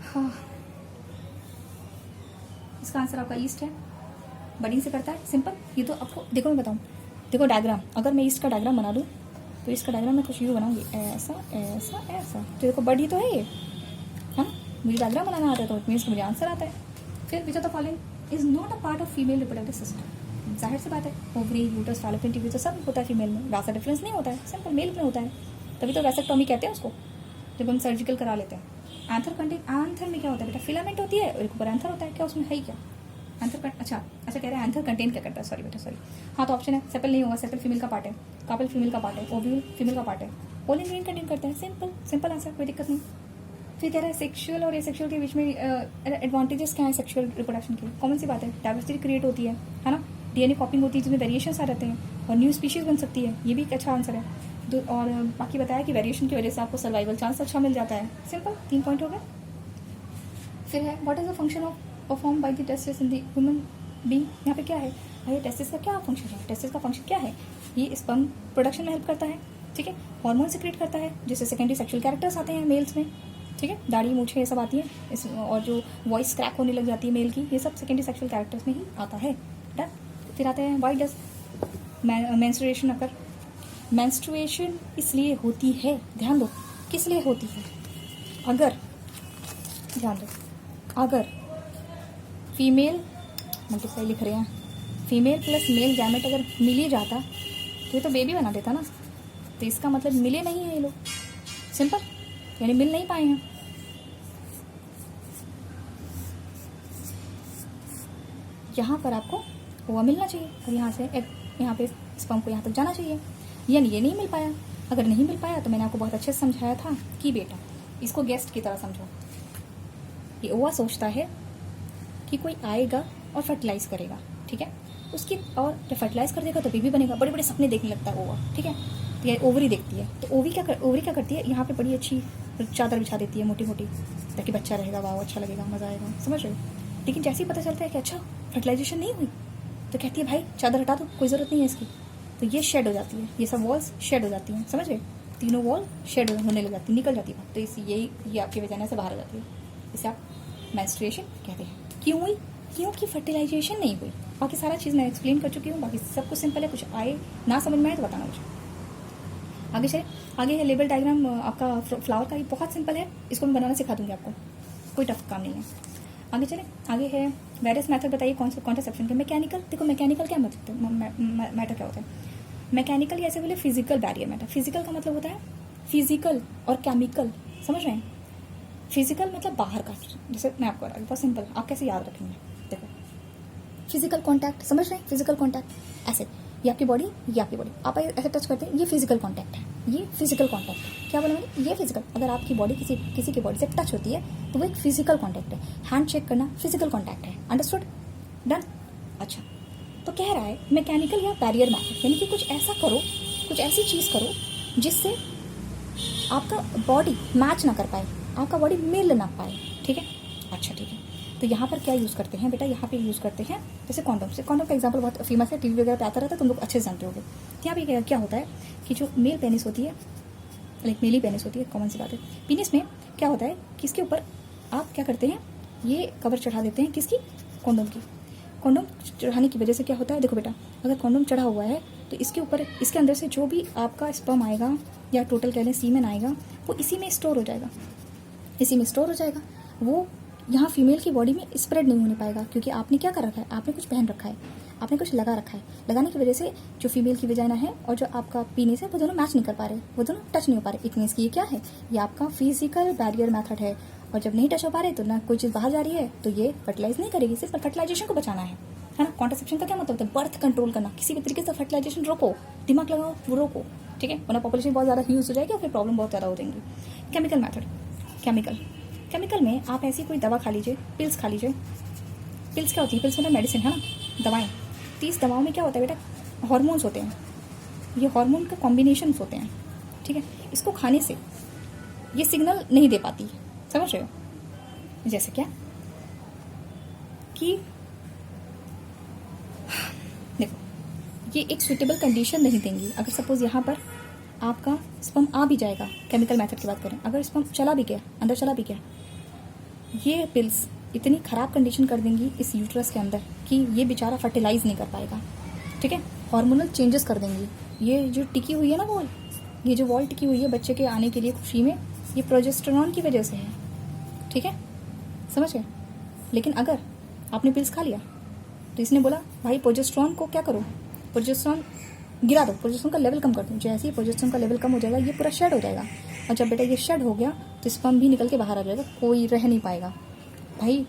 [SPEAKER 1] हाँ इसका आंसर आपका ईस्ट है, बडिंग से करता है, सिंपल। ये तो आपको देखो, मैं बताऊँ, देखो डायग्राम, अगर मैं ईस्ट का डायग्राम बना दूँ तो इसका डायग्राम मैं कुछ यूँ बनाऊंगी, ऐसा ऐसा ऐसा, तो देखो बड ही तो है ये, है ना? मुझे डायग्राम बनाना आता है तो मीन्स मुझे आंसर आता है। फिर which of the following is not a part of female reproductive system? जाहिर सी बात है, ओवरी, यूट्रस, फैलोपियन ट्यूब तो सब होता है फीमेल में, वैसा डिफरेंस नहीं होता है, सिंपल मेल में होता है, तभी तो वैसेक्टोमी कहते हैं उसको, जब हम सर्जिकल करा लेते हैं। एंथर कंटेन, एंथर में क्या होता है बेटा? फिलामेंट होती है और एक ऊपर एंथर होता है, क्या उसमें है ही क्या? एंथर, अच्छा कह रहे हैं एंथर कंटेन क्या करता है, सॉरी बेटा सॉरी। हाँ तो ऑप्शन है, सेपल नहीं होगा, सेपल फीमेल का पार्ट है, कापल फीमेल का पार्ट है, ओव्यूल फीमेल का पार्ट है, पोलन ग्रेन कंटेन करता है, सिंपल आंसर, कोई दिक्कत नहीं। फिर कह रहा है सेक्सुअल और एसेक्सुअल के बीच में एडवांटेजेस क्या है सेक्सुअल रिप्रोडक्शन के? कॉमन सी बात है, डाइवर्सिटी क्रिएट होती है ना, डीएनए कॉपिंग होती है जिसमें वेरिएशंस आ जाते हैं और न्यू स्पीशीज बन सकती है, ये भी एक अच्छा आंसर है। और बाकी बताया कि वेरिएशन की वजह से आपको सर्वाइवल चांस अच्छा मिल जाता है, सिंपल, 3 पॉइंट हो गए। फिर है what is the function of perform by the testis in the human being? यहाँ पे क्या है भाई? टेस्टिस का क्या फंक्शन है? टेस्टिस का फंक्शन क्या है? ये स्पर्म प्रोडक्शन में हेल्प करता है, ठीक है, हार्मोन सिक्रेट करता है, जिससे सेकेंडरी सेक्सुअल कैरेक्टर्स आते हैं मेल्स में, ठीक है, दाढ़ी मूछें ये सब आती है इस, और जो वॉइस क्रैक होने लग जाती है मेल की, ये सब सेकेंडरी सेक्सुअल कैरेक्टर्स में ही आता है। डन। फिर आते हैं why does menstruation occur? Menstruation इसलिए होती है, ध्यान दो, किस लिए होती है? अगर ध्यान दो, अगर फीमेल मल्टीप्लाई लिख रहे हैं, फीमेल प्लस मेल गैमेट अगर मिल ही जाता तो ये तो बेबी बना देता ना, तो इसका मतलब मिले नहीं है ये लोग, सिंपल, यानी मिल नहीं पाए हैं। यहाँ पर आपको ओवा मिलना चाहिए और यहाँ से यहाँ पे स्पर्म को यहाँ तक जाना चाहिए, यानी ये नहीं मिल पाया। अगर नहीं मिल पाया तो मैंने आपको बहुत अच्छे से समझाया था कि बेटा इसको गेस्ट की तरह समझो। ये ओवा सोचता है कि कोई आएगा और फर्टिलाइज करेगा, ठीक है, उसकी, और जब फर्टिलाइज कर देगा तो बेबी बनेगा, बड़े बड़े सपने देखने लगता है ओवा, ठीक है। तो ये ओवरी देखती है, तो ओवरी क्या करती है? यहाँ पे बड़ी अच्छी चादर बिछा देती है मोटी मोटी, ताकि बच्चा रहेगा, वाह अच्छा लगेगा, मजा आएगा, समझ रहे हो। लेकिन जैसे ही पता चलता है कि अच्छा फर्टिलाइजेशन नहीं हुई, तो कहती है भाई चादर हटा दो, कोई ज़रूरत नहीं है इसकी, तो ये शेड हो जाती है, ये सब वॉल्स शेड हो जाती हैं, समझ रहे, तीनों वॉल शेड होने लग जाती है, निकल जाती है, तो इस ये आपके वजाना से बाहर आ जाती है, इसे आप मेंस्ट्रुएशन कहते हैं। क्यों हुई? क्योंकि फर्टिलाइजेशन नहीं हुई। बाकी सारा चीज़ मैं एक्सप्लेन कर चुकी हूँ, बाकी सब कुछ सिंपल है, कुछ आए ना समझ में आए तो बताना मुझे। आगे चले, आगे है लेबल डायग्राम आपका फ्लावर का, ये बहुत सिंपल है, इसको मैं बनाना सिखा दूंगी आपको, कोई टफ काम नहीं है। आगे चले, आगे है वेरियस मेथड, बताइए कॉन्ट्रासेप्शन के। मैकेनिकल, देखो मैकेनिकल क्या मैटर क्या होता है? मैकेनिकल या ऐसे बोले फिजिकल बैरियर मैटर। फिजिकल का मतलब होता है फिजिकल और केमिकल, समझ रहे हैं? फिजिकल मतलब बाहर का, जैसे मैं आपको बता रही हूँ, बहुत सिंपल, आप कैसे याद रखेंगे? देखो फिजिकल कॉन्टैक्ट, समझ रहे हैं? फिजिकल कॉन्टैक्ट ऐसे, ये आपकी बॉडी, ये आपकी बॉडी, आप ऐसे टच करते हैं, ये फिजिकल कॉन्टैक्ट है, ये फिजिकल कॉन्टैक्ट है। क्या बोला मैंने? ये फिजिकल, अगर आपकी बॉडी किसी की बॉडी से टच होती है तो वो एक फिजिकल कॉन्टैक्ट है। हैंड शेक करना फिजिकल कॉन्टैक्ट है, अंडरस्टूड, डन। अच्छा तो कह रहा है मैकेनिकल या बैरियर मैथड, यानी कि कुछ ऐसा करो, कुछ ऐसी चीज़ करो जिससे आपका बॉडी मैच ना कर पाए, आपका बॉडी मिल ना पाए, ठीक है। अच्छा ठीक है, तो यहाँ पर क्या यूज़ करते हैं बेटा, यहाँ पे यूज़ करते हैं जैसे कॉन्डोम से। कॉन्डोम का एग्जांपल बहुत फेमस है, टीवी वगैरह पे आता रहता है, तुम लोग अच्छे से जानते होगे। यहाँ पे क्या होता है कि जो मेल पेनिस होती है, लाइक मेली पेनिस होती है, कॉमन सी बात है। पेनिस में क्या होता है कि इसके ऊपर आप क्या करते हैं, ये कवर चढ़ा देते हैं, किसकी, कॉन्डोम की। कॉन्डोम चढ़ाने की वजह से क्या होता है, देखो बेटा, अगर कॉन्डोम चढ़ा हुआ है तो इसके ऊपर, इसके अंदर से जो भी आपका स्पर्म आएगा या टोटल कह लें सीमेन आएगा, वो इसी में स्टोर हो जाएगा, इसी में स्टोर हो जाएगा। वो यहाँ फीमेल की बॉडी में स्प्रेड नहीं होने पाएगा, क्योंकि आपने क्या कर रखा है, आपने कुछ पहन रखा है, आपने कुछ लगा रखा है। लगाने की वजह से जो फीमेल की वजाइना है और जो आपका पीनिस है, वो दोनों मैच नहीं कर पा रहे, वो दोनों टच नहीं हो पा रहे। इट मीन्स कि ये क्या है, ये आपका फिजिकल बैरियर मेथड है। और जब नहीं टच हो पा रहे तो ना कोई चीज़ बाहर जा रही है तो ये फर्टिलाइज नहीं करेगी, सिर्फ फर्टिलाइजेशन को बचाना है ना। कॉन्ट्रासेप्शन का क्या मतलब है, बर्थ कंट्रोल करना, किसी भी तरीके से फर्टिलाइजेशन रोको, दिमाग लगाओ, वो रोको, ठीक है, वरना पॉपुलेशन बहुत ज़्यादा ह्यूज हो जाएगी और फिर प्रॉब्लम बहुत ज़्यादा हो जाएंगी। केमिकल मैथड, केमिकल में आप ऐसी कोई दवा खा लीजिए, पिल्स खा लीजिए। पिल्स क्या होती है, पिल्स मतलब मेडिसिन है ना, दवाएं। तो इस दवाओं में क्या होता है बेटा, हार्मोन्स होते हैं, ये हार्मोन का कॉम्बिनेशंस होते हैं, ठीक है। इसको खाने से ये सिग्नल नहीं दे पाती, समझ रहे हो। जैसे क्या कि देखो, ये एक सुटेबल कंडीशन नहीं देंगी। अगर सपोज यहाँ पर आपका स्पर्म आ भी जाएगा, केमिकल मेथड की बात करें, अगर स्पर्म चला भी गया, अंदर चला भी गया, ये पिल्स इतनी ख़राब कंडीशन कर देंगी इस यूट्रस के अंदर कि ये बेचारा फर्टिलाइज नहीं कर पाएगा, ठीक है। हार्मोनल चेंजेस कर देंगी। ये जो टिकी हुई है ना वॉल, ये जो वॉल टिकी हुई है बच्चे के आने के लिए खुशी में, ये प्रोजेस्टेरॉन की वजह से है, ठीक है, समझ गए। लेकिन अगर आपने पिल्स खा लिया तो इसने बोला भाई प्रोजेस्टेरॉन को क्या करो, प्रोजेस्टेरॉन गिरा दो, प्रोजेस्टेरॉन का लेवल कम कर दो। जैसे ही प्रोजेस्टेरॉन का लेवल कम हो जाएगा, ये पूरा शेड हो जाएगा। और जब बेटा ये शेड हो गया तो स्पर्म भी निकल के बाहर आ जाएगा, कोई रह नहीं पाएगा। भाई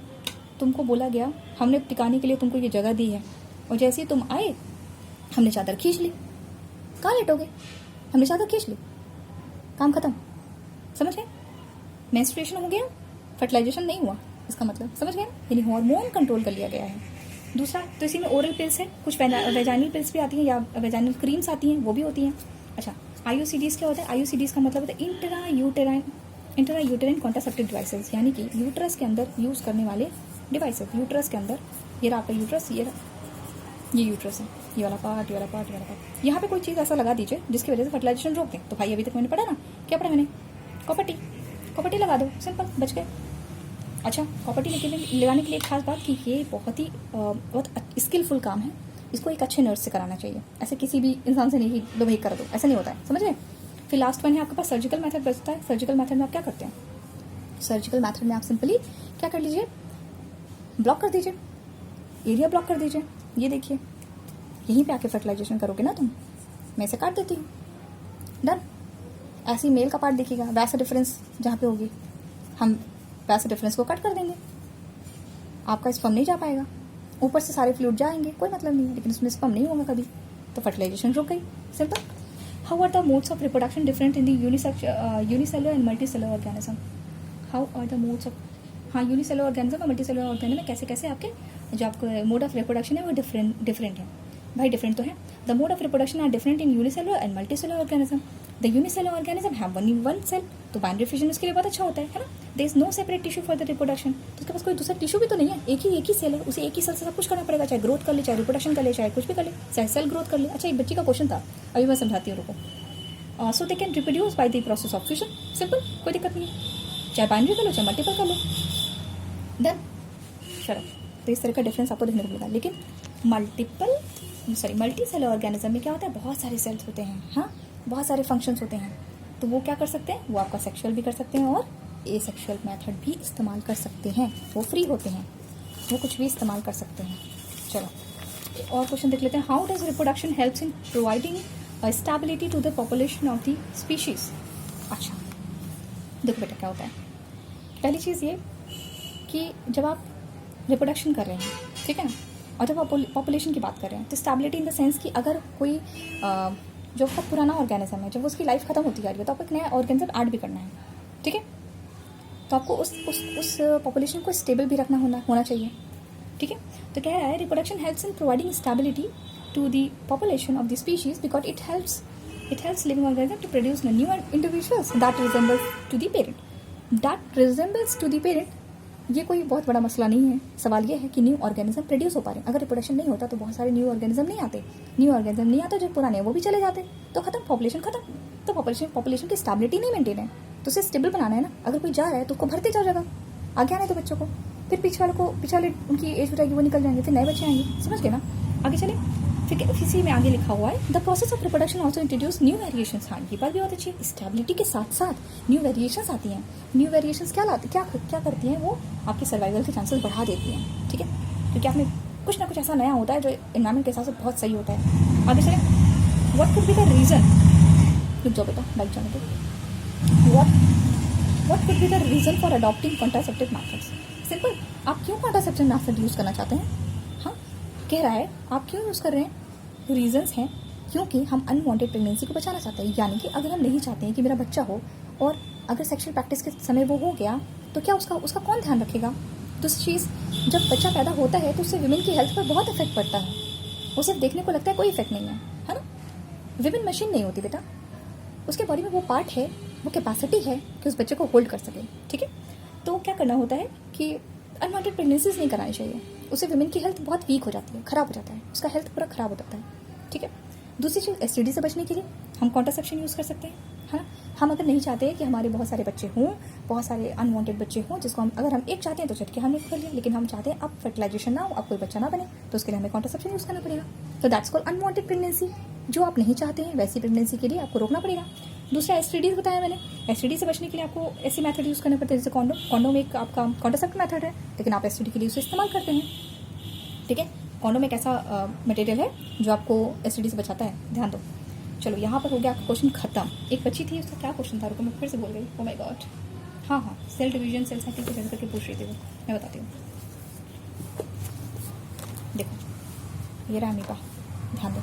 [SPEAKER 1] तुमको बोला गया, हमने टिकाने के लिए तुमको ये जगह दी है, और जैसे ही तुम आए हमने चादर खींच ली, कहाँ लेटोगे, हमने चादर खींच ली, काम खत्म, समझ गए। मेंस्ट्रुएशन हो गया, फर्टिलाइजेशन नहीं हुआ, इसका मतलब समझ गए, यानी हार्मोन कंट्रोल कर लिया गया है। दूसरा तो इसी में ओरल पिल्स है, कुछ वेजाइनल पिल्स भी आती हैं या वेजाइनल क्रीम्स आती हैं, वो भी होती हैं। अच्छा, आईयूसीडीज क्या होता है, आईयूसीडीज का मतलब होता है इंट्रा यूटेराइन कॉन्ट्रासेप्टिव डिवाइसेस, यानी कि यूट्रस के अंदर यूज करने वाले डिवाइसेस। यूट्रस के अंदर, ये रहा आपका यूट्रस, ये यूट्रस है, ये वाला पार्ट, ये वाला पार्ट, ये वाला पार्ट। यहाँ पे कोई चीज़ ऐसा लगा दीजिए जिसकी वजह से फर्टिलाइजेशन रोक दें। तो भाई अभी तक मैंने पढ़ा ना, क्या पढ़ा मैंने, कॉपर टी लगा दो, सिंपल, बच गए। अच्छा, कॉपर टी लगाने के लिए एक खास बात कि ये बहुत स्किलफुल काम है, इसको एक अच्छे नर्स से कराना चाहिए, ऐसे किसी भी इंसान से नहीं कि दो भाई कर दो, ऐसा नहीं होता है, समझ गए। फिर लास्ट वन है आपके पास सर्जिकल मेथड बचता है। सर्जिकल मेथड में आप क्या करते हैं, सर्जिकल मेथड में आप सिंपली क्या कर लीजिए, ब्लॉक कर दीजिए, एरिया ब्लॉक कर दीजिए। ये देखिए, यहीं पे आके फर्टिलाइजेशन करोगे ना तुम, मैं इसे काट देती हूँ, डन। ऐसे ही मेल का पार्ट दिखेगा, वैसा डिफरेंस जहाँ पे होगी हम वैसे डिफरेंस को कट कर देंगे, आपका स्पर्म नहीं जा पाएगा। ऊपर से सारे फ्लूइड जाएंगे, कोई मतलब नहीं है, लेकिन उसमें स्पर्म नहीं होगा कभी, तो फर्टिलाइजेशन रुक गई, simple. How are the modes of reproduction different in the unicellular and multicellular organism. How are the modes of, हाँ, यूनिसेलुलर ऑर्गेनिज्म और मल्टीसेलुलर ऑर्गेनिज्म में कैसे कैसे आपके जो आपका मोड ऑफ रिप्रोडक्शन है वो डिफरेंट है। भाई डिफरेंट तो है, the mode of reproduction are different in unicellular and multicellular organism. The unicellular organism have only one cell, तो बाइनरी फिजन उसके लिए बहुत अच्छा होता है ना। There is no separate tissue for the reproduction, तो उसके पास कोई दूसरा टिश्यू भी तो नहीं है, एक ही सेल है, उसे एक ही सेल से सब कुछ करना पड़ेगा, चाहे ग्रोथ कर ले, चाहे रिप्रोडक्शन कर ले, चाहे कुछ भी कर ले, चाहे सेल ग्रोथ कर ले। अच्छा, एक बच्ची का क्वेश्चन था, अभी मैं समझाती हूँ, रुको। So they can reproduce by the process of fission, simple, कोई दिक्कत नहीं है, चाहे बाइनरी कर लो चाहे मल्टीपल कर लो, डन। चलो, तो इस तरह का डिफरेंस आपको देखने को मिलेगा। लेकिन मल्टी सेलुलर ऑर्गेनिज्म में क्या होता है, बहुत सारे सेल्स होते हैं, हाँ, बहुत सारे फंक्शंस होते हैं, तो वो क्या कर सकते हैं, वो आपका सेक्सुअल भी कर सकते हैं और एसेक्सुअल मेथड भी इस्तेमाल कर सकते हैं, वो फ्री होते हैं, वो कुछ भी इस्तेमाल कर सकते हैं। चलो और क्वेश्चन देख लेते हैं। How does reproduction helps in providing stability to the population of the species. अच्छा, देखो बेटा क्या होता है, पहली चीज़ ये कि जब आप रिप्रोडक्शन कर रहे हैं, ठीक है ना, और जब आप पॉपुलेशन की बात कर रहे हैं, तो स्टेबिलिटी इन द सेंस कि अगर कोई जो बहुत पुराना ऑर्गेनिज्म है, जब उसकी लाइफ खत्म होती जा रही है, तो आपको एक नया ऑर्गेनिज्म ऐड भी करना है, ठीक है, तो आपको उस पॉपुलेशन को स्टेबल भी रखना होना चाहिए, ठीक है। तो कह रहा है reproduction helps in providing stability to the population of the species because it helps living organism to produce new individuals that resembles to the parent. That resembles to the parent, ये कोई बहुत बड़ा मसला नहीं है। सवाल ये है कि न्यू ऑर्गेनिज्म प्रोड्यूस हो पा रहे हैं। अगर रिप्रोडक्शन नहीं होता तो बहुत सारे न्यू ऑर्गेनिज्म नहीं आते। न्यू ऑर्गेनिज्म नहीं आते, जो पुराने हैं वो भी चले जाते, तो खत्म, पॉपुलेशन खत्म। तो पॉपुलेशन की स्टेबिलिटी नहीं मेंटेन है, तो उसे स्टेबल बनाना है ना। अगर कोई जा रहा है तो उसको भरते जाओ जगह, आगे आने तो बच्चों को, फिर पीछे वाले उनकी एज हो जाएगी, वो निकल जाएंगे, फिर नए बच्चे आएंगे। समझ गए ना? आगे चले। फिर इसी में आगे लिखा हुआ है the process of reproduction also introduce new variations. हाँ, ये बात भी बहुत अच्छी है। स्टेबिलिटी के साथ साथ न्यू वेरिएशंस आती हैं। न्यू वेरिएशंस क्या करती हैं? वो आपके सर्वाइवल के चांसेस बढ़ा देती हैं। ठीक है, क्योंकि आपने कुछ ना कुछ ऐसा नया होता है जो एनवायरमेंट के हिसाब से बहुत सही होता है। आगे चले। What could be the reason? रुक जाओ बेटा, बैठ जाने दो। What could be the reason for adopting contraceptive methods? Simple, आप क्यों कॉन्ट्रासेप्टिव मेथड यूज करना चाहते हैं? हाँ, कह रहा है आप क्यों यूज कर रहे हैं? रीजंस हैं क्योंकि हम अनवांटेड प्रेगनेंसी को बचाना चाहते हैं। यानी कि अगर हम नहीं चाहते हैं कि मेरा बच्चा हो, और अगर सेक्सुअल प्रैक्टिस के समय वो हो गया, तो क्या उसका कौन ध्यान रखेगा? दूसरी चीज़, जब बच्चा पैदा होता है तो उससे विमेन की हेल्थ पर बहुत इफेक्ट पड़ता है। वो सिर्फ देखने को लगता है कोई इफेक्ट नहीं है ना? विमेन मशीन नहीं होती बेटा, उसके बॉडी में वो पार्ट है, वो कैपेसिटी है कि उस बच्चे को होल्ड कर सके। ठीक है, तो क्या करना होता है कि अनवांटेड प्रेगनेंसीज नहीं करानी चाहिए। उससे विमेन की हेल्थ बहुत वीक हो जाती है, खराब हो जाता है, उसका हेल्थ पूरा खराब हो जाता है। ठीक है, दूसरी चीज़, एसटीडी से बचने के लिए हम कॉन्ट्रासेप्शन यूज़ कर सकते हैं, है ना? हम अगर नहीं चाहते कि हमारे बहुत सारे बच्चे हों, बहुत सारे अनवांटेड बच्चे हों, जिसको हम अगर हम एक चाहते हैं तो झटके हमने कर लिया, लेकिन हम चाहते हैं अब फर्टिलाइजेशन ना हो, अब कोई बच्चा ना बने, तो उसके लिए हमें कॉन्ट्रासेप्शन यूज़ करना पड़ेगा। तो दैट्स कॉल्ड अनवांटेड प्रेगनेंसी। जो आप नहीं चाहते हैं वैसी प्रेगनेंसी के लिए आपको रोकना पड़ेगा। दूसरा, एसटीडीज बताया मैंने। एसटीडी से बचने के लिए आपको ऐसे मेथड यूज़ करने पड़ते हैं जैसे कॉन्डोम एक आपका कॉन्ट्रासेप्टिव मेथड है, लेकिन आप एसटीडी के लिए उसे इस्तेमाल करते हैं। ठीक है, कॉन्डोम एक ऐसा मटेरियल है जो आपको एसटीडी से बचाता है, ध्यान दो। चलो, यहाँ पर हो गया आपका क्वेश्चन खत्म। एक बच्ची थी, उसका क्या क्वेश्चन था? रुको, मैं फिर से बोल गई। Oh my God. हाँ, सेल डिवीजन, सेल साइकिल को करके पूछ रही थी वो, मैं बताती हूँ। देखो, ये रहा अमीबा, ध्यान दो।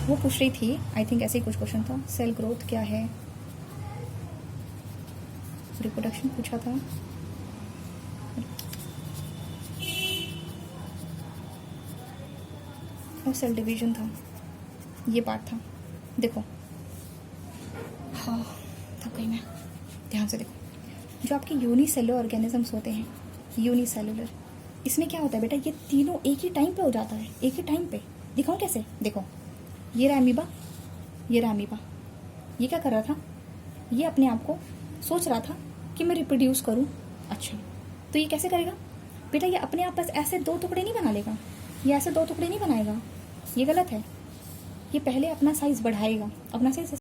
[SPEAKER 1] वो पूछ रही थी, आई थिंक ऐसे ही कुछ क्वेश्चन था, सेल ग्रोथ क्या है, रिप्रोडक्शन पूछा था, और सेल डिवीजन था, ये पार्ट था। देखो, हाँ, थक गई मैं, ध्यान से देखो। जो आपके यूनिसेलुलर ऑर्गेनिजम्स होते हैं, यूनिसेलुलर, इसमें क्या होता है बेटा? ये तीनों एक ही टाइम पे हो जाता है, एक ही टाइम पे। दिखाऊं कैसे? देखो, ये रहा अमीबा, ये रहा अमीबा। ये क्या कर रहा था? ये अपने आप को सोच रहा था कि मैं रिप्रोड्यूस करूं। अच्छा, तो ये कैसे करेगा बेटा? ये अपने आप बस ऐसे दो टुकड़े नहीं बना लेगा, ये ऐसे दो टुकड़े नहीं बनाएगा, ये गलत है। ये पहले अपना साइज बढ़ाएगा, अपना साइज